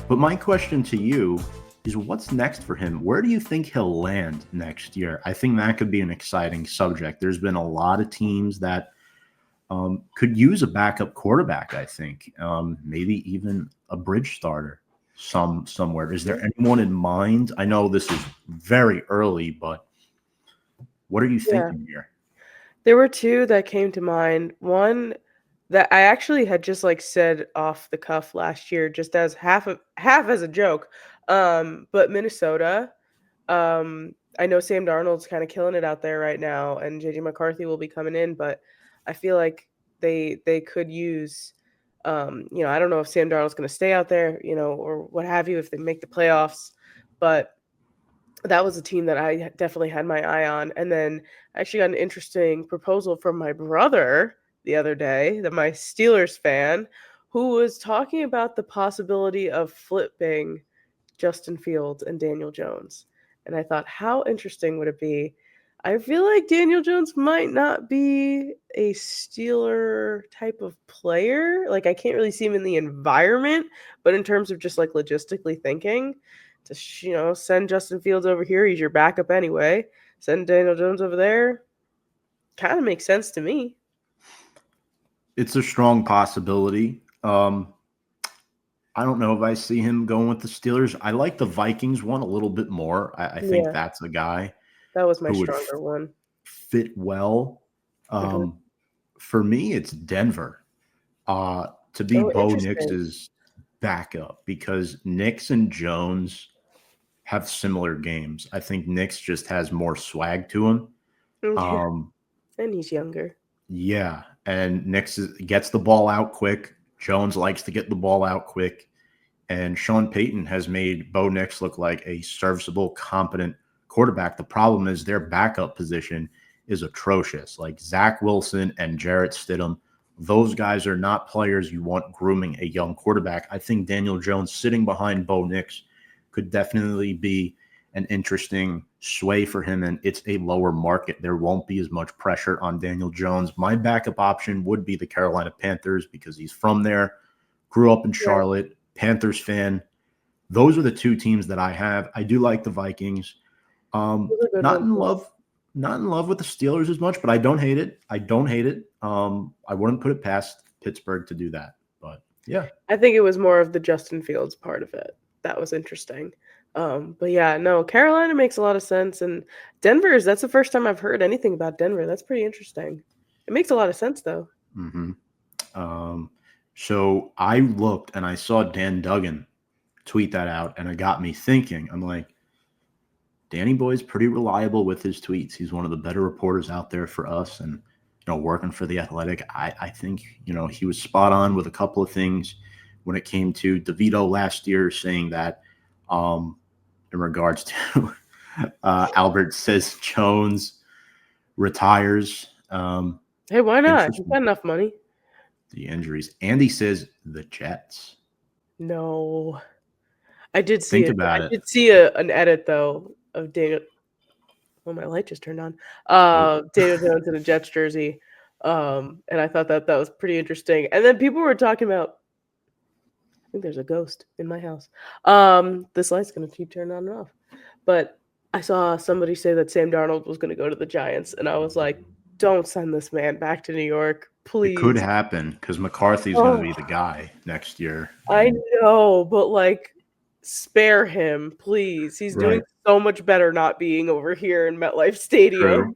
But my question to you is what's next for him? Where do you think he'll land next year? I think that could be an exciting subject. There's been a lot of teams that could use a backup quarterback, I think. Maybe even a bridge starter somewhere. Is there anyone in mind? I know this is very early, but what are you Yeah. thinking here? There were two that came to mind. One that I actually had just like said off the cuff last year, just as half as a joke. But Minnesota, I know Sam Darnold's kind of killing it out there right now, and JJ McCarthy will be coming in, but I feel like they could use, I don't know if Sam Darnold's going to stay out there, or what have you if they make the playoffs, but that was a team that I definitely had my eye on. And then I actually got an interesting proposal from my brother the other day, that my Steelers fan, who was talking about the possibility of flipping Justin Fields and Daniel Jones. And I thought, how interesting would it be? I feel like Daniel Jones might not be a Steeler type of player. Like, I can't really see him in the environment, but in terms of just like logistically thinking, to send Justin Fields over here, he's your backup anyway. Send Daniel Jones over there, kind of makes sense to me. It's a strong possibility. I don't know if I see him going with the Steelers. I like the Vikings one a little bit more. I think Yeah, that's a guy that was my who would stronger one. fit well. Mhm. Um, for me, it's Denver to be Oh, Bo interesting. Nix's backup because Nix and Jones have similar games. I think Nix just has more swag to him. Yeah, Um, and he's younger. yeah, and gets the ball out quick. Jones likes to get the ball out quick. And Sean Payton has made Bo Nix look like a serviceable, competent quarterback. The problem is their backup position is atrocious. Like Zach Wilson and Jarrett Stidham, those guys are not players you want grooming a young quarterback. I think Daniel Jones sitting behind Bo Nix could definitely be an interesting sway for him, and it's a lower market. There won't be as much pressure on Daniel Jones. My backup option would be the Carolina Panthers because he's from there, grew up in Yeah, Charlotte, Panthers fan. Those are the two teams that I have. I do like the Vikings. those are good Not ones. in love, not in love with the Steelers as much, but I don't hate it. I don't hate it. I wouldn't put it past Pittsburgh to do that. But yeah. I think it was more of the Justin Fields part of it that was interesting. But yeah, no, Carolina makes a lot of sense, and that's the first time I've heard anything about Denver. That's pretty interesting. It makes a lot of sense though. hmm Um, so I looked and I saw Dan Duggan tweet that out, and it got me thinking. I'm like, Danny Boy's pretty reliable with his tweets. He's one of the better reporters out there for us, and working for the Athletic. I think he was spot on with a couple of things when it came to DeVito last year, saying that in regards to Albert says Jones retires. Hey, why not? He's Interesting. got enough money. The injuries. Andy says the Jets. No, I did see Think it. I about it. did see an edit though of Daniel. Oh, my light just turned on. Oh, Daniel Jones in a Jets jersey. And I thought that was pretty interesting. And then people were talking about. I think there's a ghost in my house. This light's gonna keep turning on and off. But I saw somebody say that Sam Darnold was gonna go to the Giants, and I was like, "Don't send this man back to New York, it could please." happen because McCarthy's going to Oh, be the guy next year. I And know, but like, spare him, please. He's doing right. so much better not being over here in MetLife Stadium. True.